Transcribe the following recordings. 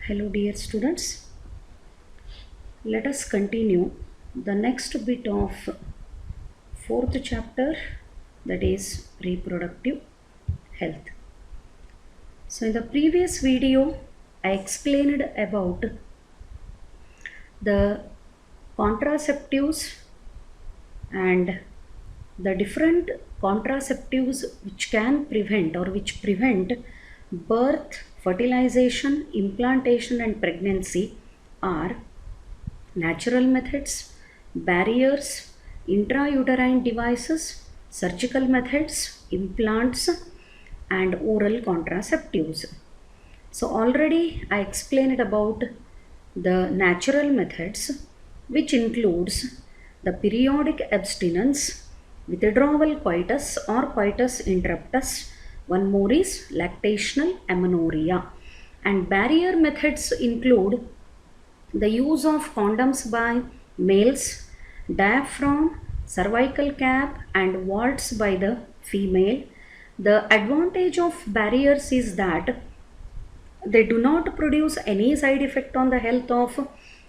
Hello dear students, let us continue the next bit of fourth chapter, that is reproductive health. So in the previous video I explained about the contraceptives and the different contraceptives which can prevent or which prevent birth, fertilization, implantation and pregnancy are natural methods, barriers, intrauterine devices, surgical methods, implants, and oral contraceptives. So, already I explained about the natural methods, which includes the periodic abstinence, withdrawal coitus or coitus interruptus. One more is lactational amenorrhea. And barrier methods include the use of condoms by males, diaphragm, cervical cap, and vaults by the female. The advantage of barriers is that they do not produce any side effect on the health of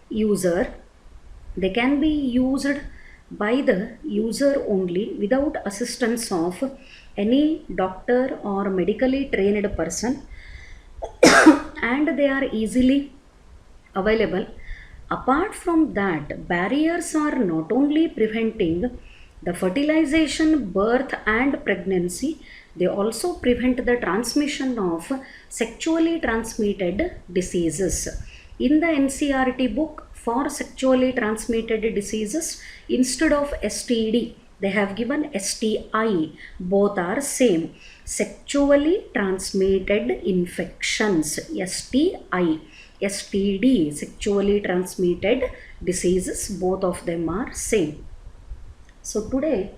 user. They can be used by the user only without assistance of any doctor or medically trained person, and they are easily available. Apart from that, barriers are not only preventing the fertilization, birth, and pregnancy, they also prevent the transmission of sexually transmitted diseases. In the NCERT book for sexually transmitted diseases, instead of STD, they have given STI. Both are same. Sexually transmitted infections, STI. STD, sexually transmitted diseases, both of them are same. So today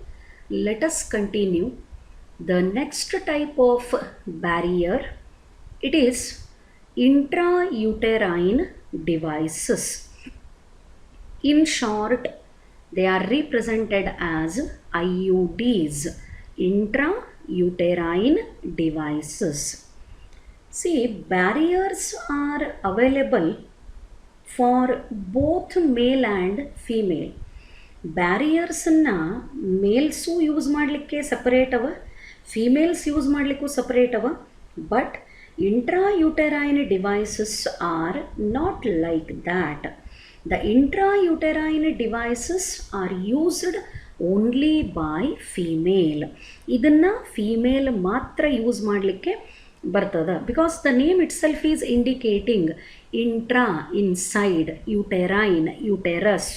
let us continue the next type of barrier. It is intrauterine devices. In short, they are represented as IUDs, intrauterine devices. See, barriers are available for both male and female. ಬ್ಯಾರಿಯರ್ಸನ್ನು males use ಮಾಡಲಿಕ್ಕೆ separate ಅವ, females use ಮಾಡಲಿಕ್ಕೂ separate ಅವ. But intrauterine devices are not like that. The intrauterine devices are used only by female. ಇದನ್ನು female ಮಾತ್ರ use ಮಾಡಲಿಕ್ಕೆ ಬರ್ತದ. Because the name itself is indicating intra, inside, uterine, uterus.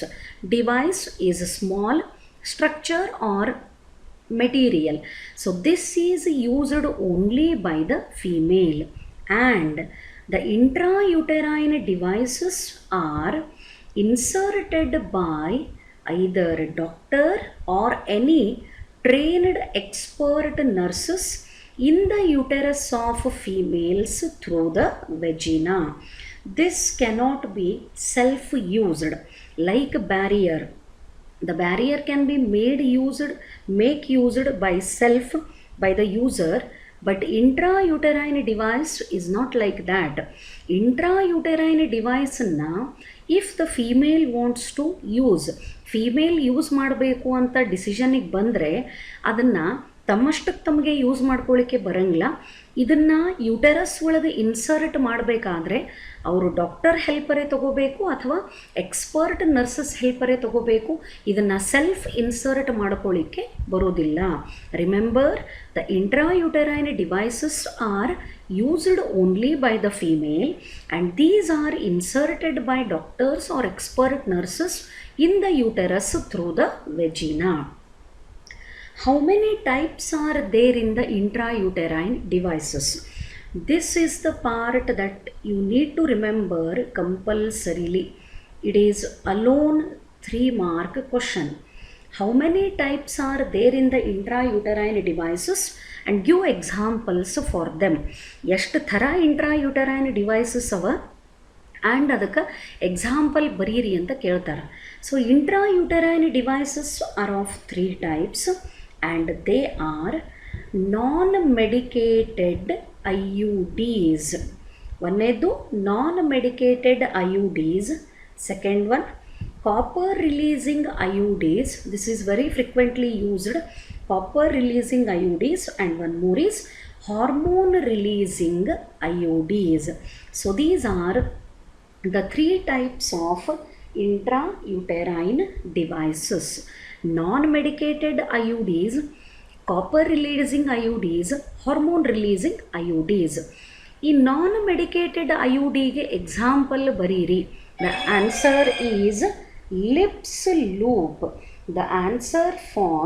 Device is a small structure or material. So this is used only by the female, and the intrauterine devices are inserted by either doctor or any trained expert nurses in the uterus of females through the vagina. This cannot be self-used like barrier. The barrier can be make used by self, by the user, but intrauterine device is not like that. Intrauterine device na, if the female wants to use, female use ಮಾಡಬೇಕು ಅಂತ ಡಿಸಿಷನಿಗೆ ಬಂದರೆ ಅದನ್ನು ತಮ್ಮಷ್ಟಕ್ಕೆ ತಮಗೆ use ಮಾಡ್ಕೊಳ್ಳಿಕ್ಕೆ ಬರಂಗಿಲ್ಲ. ಇದನ್ನು uterus ಒಳಗೆ insert ಮಾಡಬೇಕಾದ್ರೆ ಅವರು ಡಾಕ್ಟರ್ ಹೆಲ್ಪರೇ ತಗೋಬೇಕು ಅಥವಾ ಎಕ್ಸ್ಪರ್ಟ್ ನರ್ಸಸ್ ಹೆಲ್ಪರೇ ತಗೋಬೇಕು. ಇದನ್ನು ಸೆಲ್ಫ್ ಇನ್ಸರ್ಟ್ ಮಾಡ್ಕೊಳ್ಳಿಕ್ಕೆ ಬರೋದಿಲ್ಲ. Remember, the intrauterine devices are used only by the female, and these are inserted by doctors or expert nurses in the uterus through the vagina. How many types are there in the intrauterine devices? This is the part that you need to remember compulsorily. It is alone 3-mark question. How many types are there in the intrauterine devices, and give examples for them. ಎಷ್ಟು ಥರ intrauterine devices ಅವ and ಅದಕ್ಕೆ example ಬರೀರಿ ಅಂತ ಕೇಳ್ತಾರೆ. So intrauterine devices are of 3 types, and they are non-medicated IUDs. ಒಂದನೇದು non medicated IUDs, second one copper releasing IUDs, this is very frequently used, copper releasing IUDs, and one more is hormone releasing IUDs. So these are the three types of intrauterine devices: non-medicated IUDs, copper releasing IUDs, hormone releasing IUDs. ಈ ನಾನ್ medicated IUD ಗೆ example ಬರೀರಿ. The answer is lips loop. The answer for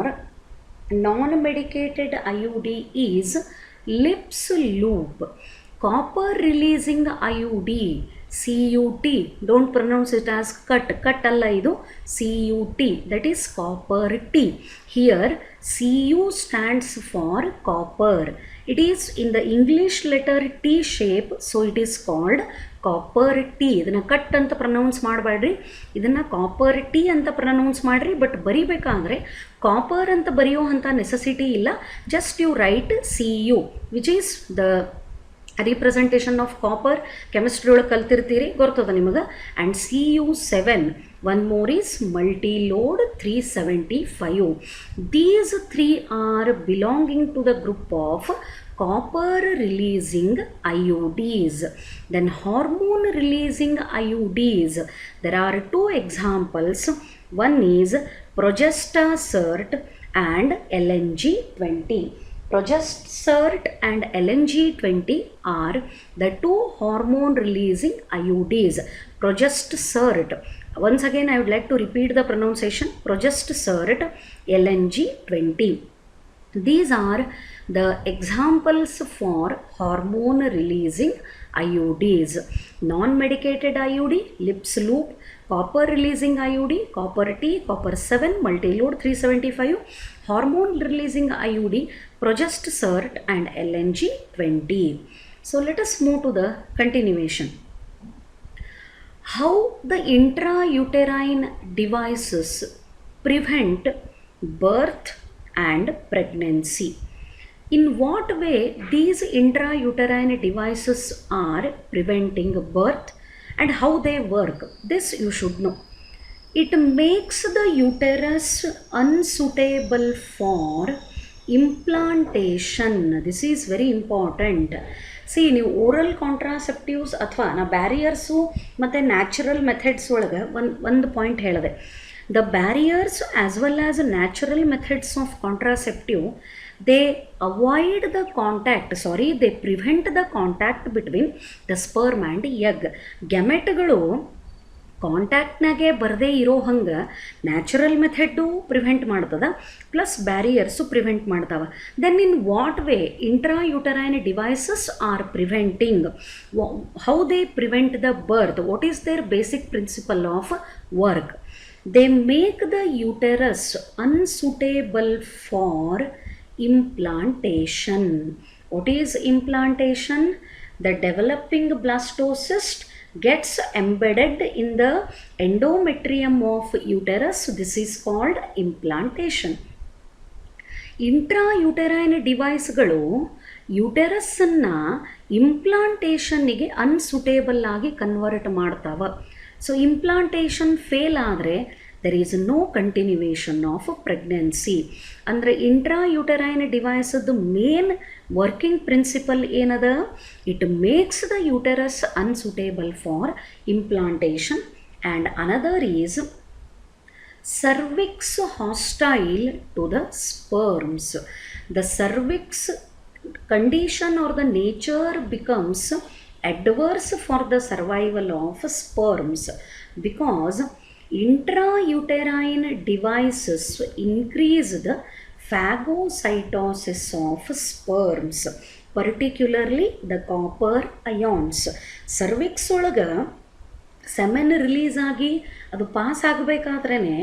non-medicated IUD is lips loop. Copper releasing IUD, CUT, don't pronounce it as cut alla idu, CUT, that is copper T. Here CU stands for copper. It is in the English letter T shape, so it is called copper T. ಇದನ್ನು cut ಅಂತ pronounce ಮಾಡಬೇಡ್ರಿ, ಇದನ್ನು copper T ಅಂತ pronounce ಮಾಡಿರಿ. But ಬರಿಬೇಕಾದ್ರೆ copper ಅಂತ ಬರೆಯೋ ಅಂಥ ನೆಸೆಸಿಟಿ ಇಲ್ಲ. Just you write CU, which is the representation of copper. Chemistry ಒಳಗೆ ಕಲ್ತಿರ್ತೀರಿ, ಗೊತ್ತದ ನಿಮಗೆ. And CU7, one more is multi-load 375. These three are belonging to the group of copper releasing IUDs. Then hormone releasing IUDs, there are two examples. One is Progestasert and LNG-20. Progestasert and LNG-20 are the two hormone releasing IUDs. Progestasert, once again I would like to repeat the pronunciation, Progestasert, LNG-20. These are the examples for hormone releasing IUDs. Non-medicated IUD, lips loop, copper releasing IUD, copper T, copper 7, multi-load 375, hormone releasing IUD, Progestasert and LNG-20. So let us move to the continuation. How the intrauterine devices prevent birth and pregnancy. In what way these intrauterine devices are preventing birth and how they work, this you should know. It makes the uterus unsuitable for implantation. This is very important. C ನೀವು oral contraceptives ಅಥವಾ ನಾ ಬ್ಯಾರಿಯರ್ಸು ಮತ್ತು natural methods ಒಳಗೆ ಒಂದು point ಹೇಳಿದೆ. The barriers as well as natural methods of contraceptive, they avoid the contact, they prevent the contact between the sperm and egg. ಗ್ಯಾಮೆಟ್ಗಳು ಕಾಂಟ್ಯಾಕ್ಟ್ನಾಗೆ ಬರದೇ ಇರೋ ಹಂಗೆ ನ್ಯಾಚುರಲ್ ಮೆಥಡ್ಡು ಪ್ರಿವೆಂಟ್ ಮಾಡ್ತದೆ, ಪ್ಲಸ್ ಬ್ಯಾರಿಯರ್ಸು ಪ್ರಿವೆಂಟ್ ಮಾಡ್ತಾವೆ. Then in what way intrauterine devices are preventing, how they prevent the birth, what is their basic principle of work? They make the uterus unsuitable for implantation. What is implantation? The developing blastocyst gets embedded in the endometrium of uterus. This is called implantation. Intrauterine ಡಿವೈಸ್ಗಳು ಯೂಟೆರಸ್ಸನ್ನು ಇಂಪ್ಲಾಂಟೇಷನ್ನಿಗೆ unsuitable ಆಗಿ convert ಮಾಡ್ತಾವೆ. So implantation fail ಆದರೆ there is no continuation of pregnancy. ಅಂದರೆ intrauterine ಡಿವೈಸದ್ದು main working principle ಏನದ? It makes the uterus unsuitable for implantation. And another is cervix hostile to the sperms. The cervix condition or the nature becomes adverse for the survival of sperms because intrauterine devices increase the phagocytosis of sperms, particularly the copper ions. cervix ಒಳಗೆ semen release ಆಗಿ ಅದು pass ಆಗಬೇಕಾದ್ರೇ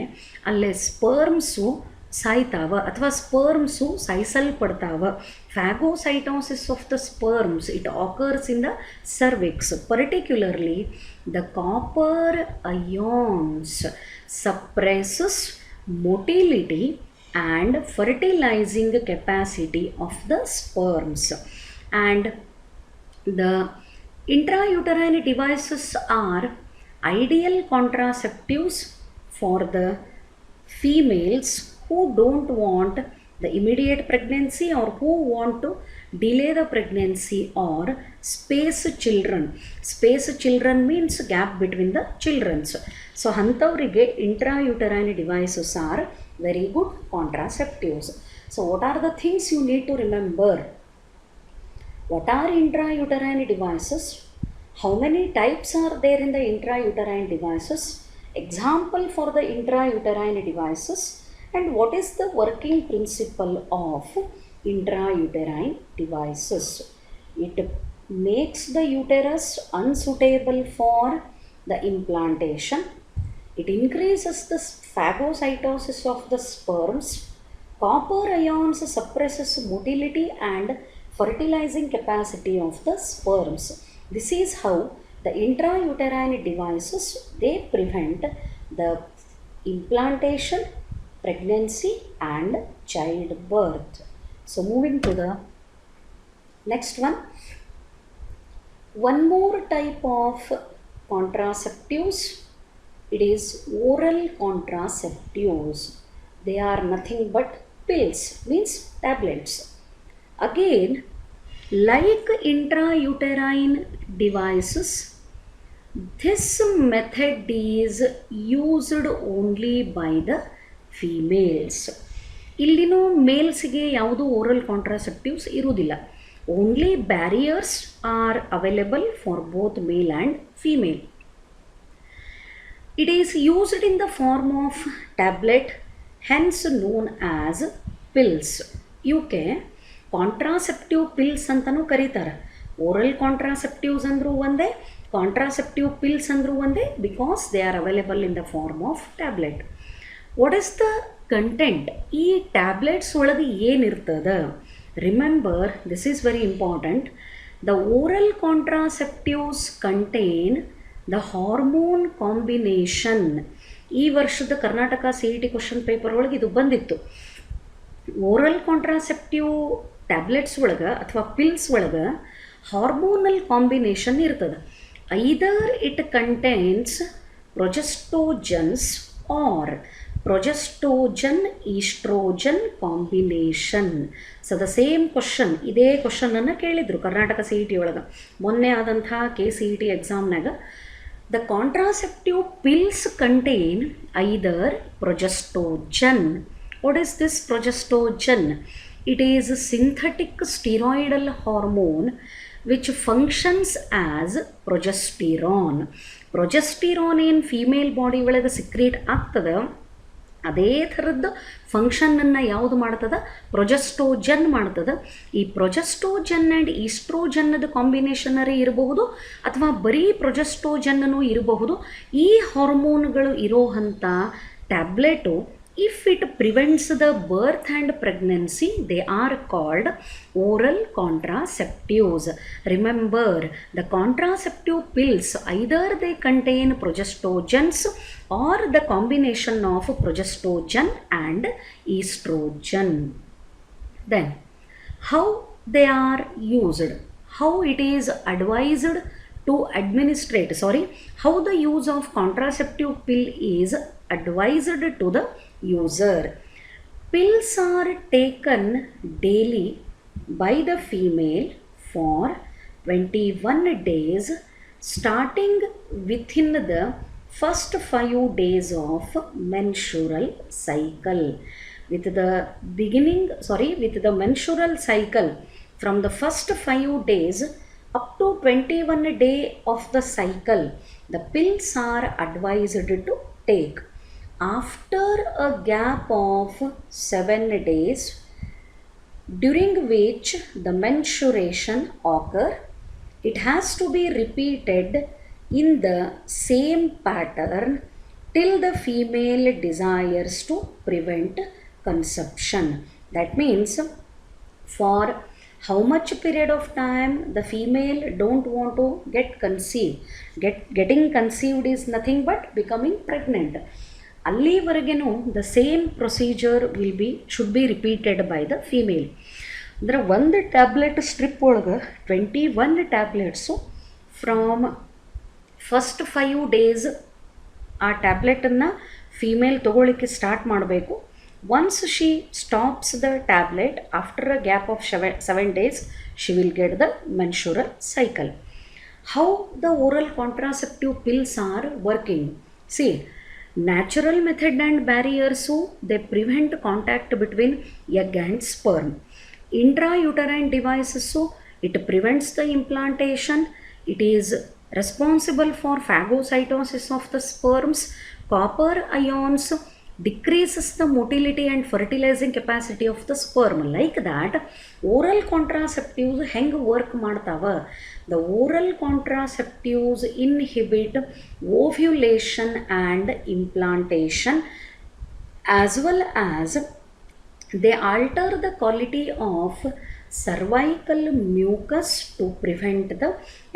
ಅಲ್ಲೇ sperms ಸಾಯ್ತಾವ ಅಥವಾ sperms ಸಾಯಿಸಲ್ಪಡ್ತಾವ. Phagocytosis of the sperms it occurs in the cervix. Particularly the copper ions suppresses motility and fertilizing capacity of the sperms, and the Intrauterine devices are ideal contraceptives for the females who don't want the immediate pregnancy or who want to delay the pregnancy or space children. Space children means gap between the childrens. So ಅಂಥವರಿಗೆ intrauterine devices are very good contraceptives. So what are the things you need to remember? What are intrauterine devices? How many types are there in the intrauterine devices? Example for the intrauterine devices, and what is the working principle of intrauterine devices? It makes the uterus unsuitable for the implantation. It increases the phagocytosis of the sperms. Copper ions suppresses motility and fertilizing capacity of the sperms. This is how the intrauterine devices, they prevent the implantation, pregnancy and childbirth. So moving to the next one. One more type of contraceptives, it is oral contraceptives. They are nothing but pills, means tablets. Again, like intrauterine devices, this method is used only by the females. ಇಲ್ಲಿನೂ ಮೇಲ್ಸ್ಗೆ ಯಾವುದು oral contraceptives ಇರುವುದಿಲ್ಲ. Only barriers are available for both male and female. It is used in the form of tablet, hence known as pills. ಇವಕ್ಕೆ contraceptive pills ಅಂತಲೂ ಕರೀತಾರೆ. Oral contraceptives ಅಂದರೂ ಒಂದೇ, contraceptive pills ಅಂದರೂ ಒಂದೇ, because they are available in the form of tablet. What is the content? ಈ tablets ಒಳಗೆ ಏನಿರ್ತದೆ? Remember, this is very important. The oral contraceptives contain the hormone combination. ಈ ವರ್ಷದ ಕರ್ನಾಟಕ CET ಕ್ವಶನ್ ಪೇಪರ್ ಒಳಗೆ ಇದು ಬಂದಿತ್ತು. ಓರಲ್ ಕಾಂಟ್ರಾಸೆಪ್ಟಿವ್ ಟ್ಯಾಬ್ಲೆಟ್ಸ್ ಒಳಗೆ ಅಥವಾ ಪಿಲ್ಸ್ ಒಳಗೆ ಹಾರ್ಮೋನಲ್ ಕಾಂಬಿನೇಷನ್ ಇರ್ತದೆ. Either it contains progestogens or progestogen oestrogen combination. So the same question, ಇದೇ ಕ್ವಶನನ್ನು ಕೇಳಿದರು ಕರ್ನಾಟಕ CET ಒಳಗೆ ಮೊನ್ನೆ ಆದಂಥ KCET ಎಕ್ಸಾಮ್ನಾಗ. The contraceptive pills contain either progestogen. What is this progestogen? It is a synthetic steroidal hormone which functions as progesterone. Progesterone in female body ಒಳಗೆ secrete ಆಗ್ತದೆ. ಅದೇ ಥರದ್ದು ಫಂಕ್ಷನನ್ನು ಯಾವುದು ಮಾಡ್ತದೆ? ಪ್ರೊಜೆಸ್ಟೋಜನ್ ಮಾಡ್ತದೆ. ಈ ಪ್ರೊಜೆಸ್ಟೋಜನ್ ಆ್ಯಂಡ್ ಈಸ್ಟ್ರೋಜನ್ನದ ಕಾಂಬಿನೇಷನರೇ ಇರಬಹುದು ಅಥವಾ ಬರೀ ಪ್ರೊಜೆಸ್ಟೋಜನ್ನೂ ಇರಬಹುದು. ಈ ಹಾರ್ಮೋನ್ಗಳು ಇರೋವಂಥ tablet, if it prevents the birth and pregnancy, they are called oral contraceptives. Remember, the contraceptive pills, either they contain progestogens or the combination of progestogen and estrogen. Then, how they are used? How it is advised to administrate, how the use of contraceptive pill is advised to the user. Pills are taken daily by the female for 21 days starting within the first 5 days of menstrual cycle. With the menstrual cycle from the first 5 days up to 21 day of the cycle, the pills are advised to take. After a gap of 7 days during which the menstruation occur, it has to be repeated in the same pattern till the female desires to prevent conception. That means, for how much period of time the female don't want to get conceived. Getting conceived is nothing but becoming pregnant. ಅಲ್ಲಿವರೆಗೂ the same procedure should be repeated by the female. ಅಂದರೆ ಒಂದು tablet strip ಒಳಗೆ 21 tablets from first 5 days ಆ ಟ್ಯಾಬ್ಲೆಟನ್ನು female ತೊಗೊಳ್ಳಿಕ್ಕೆ start ಮಾಡಬೇಕು. Once she stops the tablet after a gap of 7 days she will get the menstrual cycle. How the oral contraceptive pills are working? See, natural method and barriers, so they prevent contact between egg and sperm. Intrauterine devices, so it prevents the implantation. It is responsible for phagocytosis of the sperms. Copper ions decreases the motility and fertilizing capacity of the sperm. Like that, oral contraceptives ಹೆಂಗೆ work ಮಾಡ್ತಾವ? The oral contraceptives inhibit ovulation and implantation, as well as they alter the quality of cervical mucus to prevent the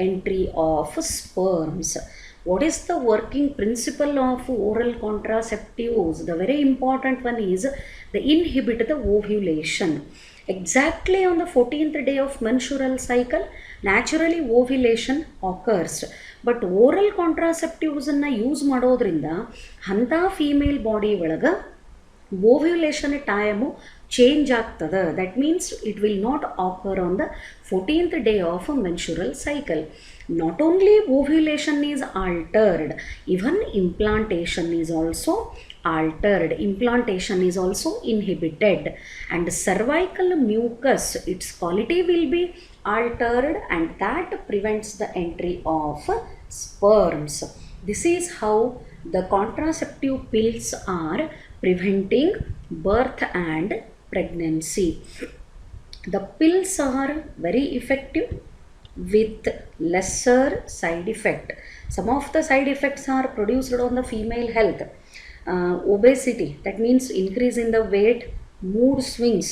entry of sperms. What is the working principle of oral contraceptives? The very important one is they inhibit the ovulation. Exactly on the 14th day of menstrual cycle, naturally ovulation occurs. But oral contraceptives ಅನ್ನು use ಮಾಡೋದ್ರಿಂದ ಅಂಥ female body ಒಳಗೆ ovulation time change ಆಗ್ತದೆ. That means it will not occur on the 14th day of a menstrual cycle. Not only ovulation is altered, even implantation is also altered. Implantation is also inhibited, and cervical mucus, its quality will be altered, and that prevents the entry of sperms. This is how the contraceptive pills are preventing birth and pregnancy. The pills are very effective with lesser side effect. Some of the side effects are produced on the female health. Obesity, that means increase in the weight, mood swings,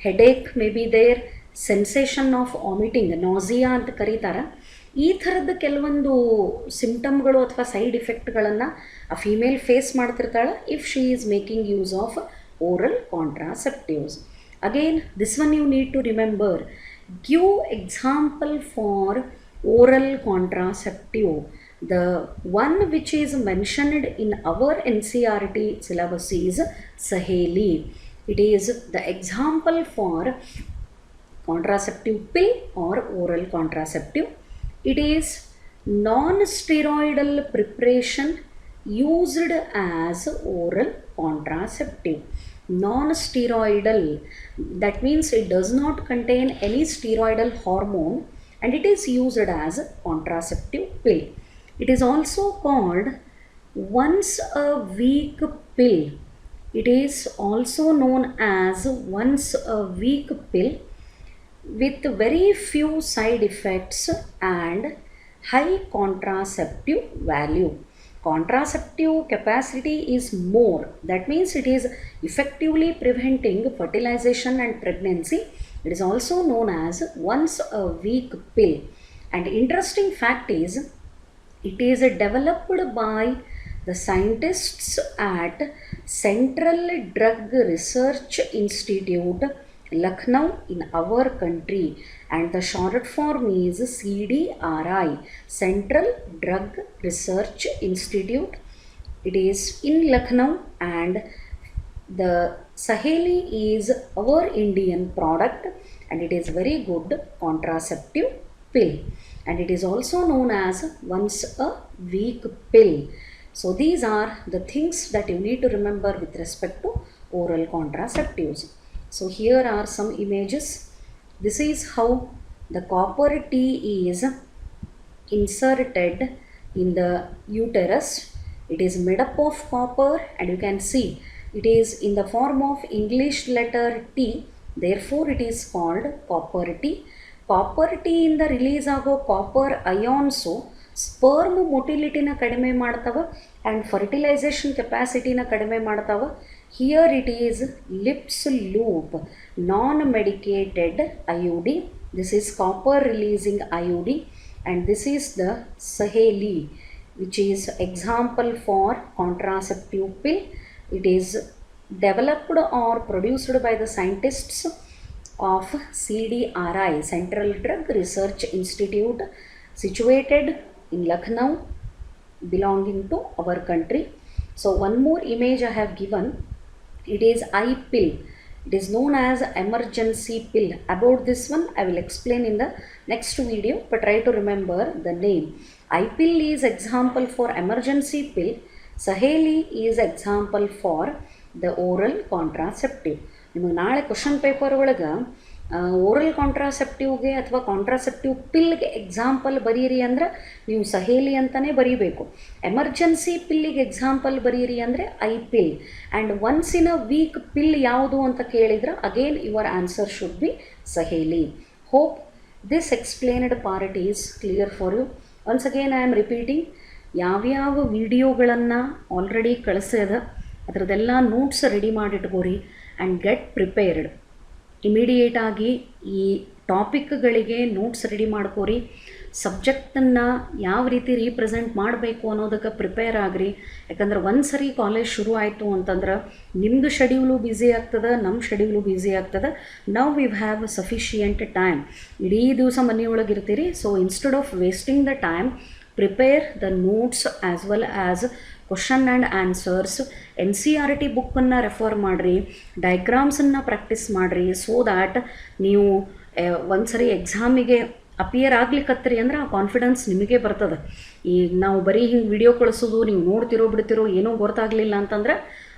headache may be there, sensation of vomiting, nausea ಅಂತ ಕರೀತಾರೆ. ಈ ಥರದ ಕೆಲವೊಂದು ಸಿಂಪ್ಟಮ್ಗಳು ಅಥವಾ side ಎಫೆಕ್ಟ್ಗಳನ್ನು ಆ female face ಮಾಡ್ತಿರ್ತಾಳೆ if she is making use of oral contraceptives. Again this one you need to remember. Give example for oral contraceptive. The one which is mentioned in our NCERT syllabus is Saheli. It is the example for contraceptive pill or oral contraceptive. It is non-steroidal preparation used as oral contraceptive. Non-steroidal, that means it does not contain any steroidal hormone, and it is used as a contraceptive pill. It is also called once a week pill. It is also known as once a week pill with very few side effects and high contraceptive value. Contraceptive capacity is more. That means it is effectively preventing fertilization and pregnancy. It is also known as once a week pill. And interesting fact is, it is developed by the scientists at Central Drug Research Institute, Lucknow in our country, and the short form is CDRI, Central Drug Research Institute. It is in Lucknow, and the Saheli is our Indian product, and it is very good contraceptive pill, and it is also known as once a week pill. So these are the things that you need to remember with respect to oral contraceptives. So here are some images. This is how the copper T is inserted in the uterus. It is made up of copper, and you can see it is in the form of English letter T, therefore it is called copper T. Copper T ಇಂದ release ಆಗೋ copper ions sperm ಮೊಟಿಲಿಟಿನ ಕಡಿಮೆ ಮಾಡ್ತಾವ and fertilisation ಕೆಪಾಸಿಟಿನ ಕಡಿಮೆ ಮಾಡ್ತಾವ. Here it is lips loop, non medicated IUD. This is copper releasing IUD, and this is the Saheli, which is example for contraceptive pill. It is developed or produced by the scientists of CDRI, Central Drug Research Institute, situated in Lucknow, belonging to our country. So one more image I have given, it is eye pill. It is known as emergency pill. About this one I will explain in the next video, but try to remember the name. Eye pill is example for emergency pill. Saheli is example for the oral contraceptive. ನಿಮಗೆ ನಾಳೆ question paper ಒಳಗೆ oral ಕಾಂಟ್ರಾಸೆಪ್ಟಿವ್ಗೆ ಅಥವಾ contraceptive ಪಿಲ್ಗೆ example ಬರೀರಿ ಅಂದ್ರೆ ನೀವು ಸಹೇಲಿ ಅಂತಲೇ ಬರೀಬೇಕು. Emergency ಪಿಲ್ಲಿಗೆ example ಬರೀರಿ ಅಂದರೆ I pill. And once in a week pill ಯಾವುದು ಅಂತ ಕೇಳಿದ್ರೆ again your answer should be Saheli. Hope this explained part is clear for you. Once again I am repeating, ಯಾವ್ಯಾವ ವಿಡಿಯೋಗಳನ್ನು ಆಲ್ರೆಡಿ ಕಳಿಸ್ಯದ ಅದರದ್ದೆಲ್ಲ ನೋಟ್ಸ್ ರೆಡಿ ಮಾಡಿಟ್ಕೋರಿ ಆ್ಯಂಡ್ ಗೆಟ್ ಪ್ರಿಪೇರ್ಡ್. ಇಮಿಡಿಯೇಟಾಗಿ ಈ ಟಾಪಿಕ್ಗಳಿಗೆ ನೋಟ್ಸ್ ರೆಡಿ ಮಾಡ್ಕೋರಿ. ಸಬ್ಜೆಕ್ಟನ್ನು ಯಾವ ರೀತಿ ರೀಪ್ರೆಸೆಂಟ್ ಮಾಡಬೇಕು ಅನ್ನೋದಕ್ಕೆ ಪ್ರಿಪೇರ್ ಆಗಿರಿ. ಯಾಕಂದ್ರೆ ಒಂದು ಸರಿ ಕಾಲೇಜ್ ಶುರು ಆಯಿತು ಅಂತಂದ್ರೆ ನಿಮ್ಮದು ಶೆಡ್ಯೂಲು ಬ್ಯುಸಿ ಆಗ್ತದೆ, ನಮ್ಮ ಶೆಡ್ಯೂಲು ಬ್ಯುಸಿ ಆಗ್ತದೆ. Now we have sufficient time. ಇಡೀ ದಿವಸ ಮನೆಯೊಳಗೆ ಇರ್ತೀರಿ. So instead of wasting the time, prepare the notes as well as question and answers. NCERT ಬುಕ್ಕನ್ನು ರೆಫರ್ ಮಾಡಿರಿ, ಡೈಗ್ರಾಮ್ಸನ್ನು ಪ್ರಾಕ್ಟೀಸ್ ಮಾಡಿರಿ. ಸೊ ದ್ಯಾಟ್ ನೀವು ಒಂದು ಸರಿ ಎಕ್ಸಾಮಿಗೆ ಅಪಿಯರ್ ಆಗ್ಲಿಕ್ಕತ್ತೀರಿ ಅಂದ್ರೆ ಆ ಕಾನ್ಫಿಡೆನ್ಸ್ ನಿಮಗೆ ಬರ್ತದೆ. ಈಗ ನಾವು ಬರೀ ಹಿಂಗೆ ವಿಡಿಯೋ ಕಳಿಸೋದು, ನೀವು ನೋಡ್ತಿರೋ ಬಿಡ್ತಿರೋ ಏನೋ ಗೊತ್ತಾಗಲಿಲ್ಲ ಅಂತಂದ್ರೆ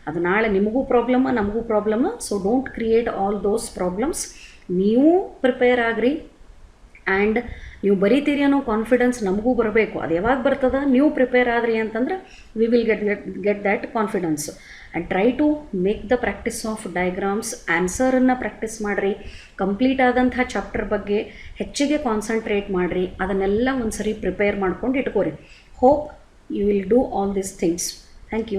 ಅದು ನಾಳೆ ನಿಮಗೂ ಪ್ರಾಬ್ಲಮ್ಮ, ನಮಗೂ problem. So don't create all those problems. ನೀವು ಪ್ರಿಪೇರ್ ಆಗಿರಿ ಆ್ಯಂಡ್ ನೀವು ಬರೀತೀರಿ ಅನ್ನೋ ಕಾನ್ಫಿಡೆನ್ಸ್ ನಮಗೂ ಬರಬೇಕು. ಅದು ಯಾವಾಗ ಬರ್ತದೆ, ನೀವು ಪ್ರಿಪೇರ್ ಆದ್ರಿ ಅಂತಂದ್ರೆ we will get that confidence. And try to make the practice of diagrams. ಆನ್ಸರನ್ನು ಪ್ರಾಕ್ಟೀಸ್ ಮಾಡಿರಿ. ಕಂಪ್ಲೀಟ್ ಆದಂಥ ಚಾಪ್ಟರ್ ಬಗ್ಗೆ ಹೆಚ್ಚಿಗೆ ಕಾನ್ಸಂಟ್ರೇಟ್ ಮಾಡಿರಿ. ಅದನ್ನೆಲ್ಲ ಒಂದು ಸರಿ ಪ್ರಿಪೇರ್ ಮಾಡ್ಕೊಂಡು ಇಟ್ಕೋರಿ. Hope you will do all these things. Thank you.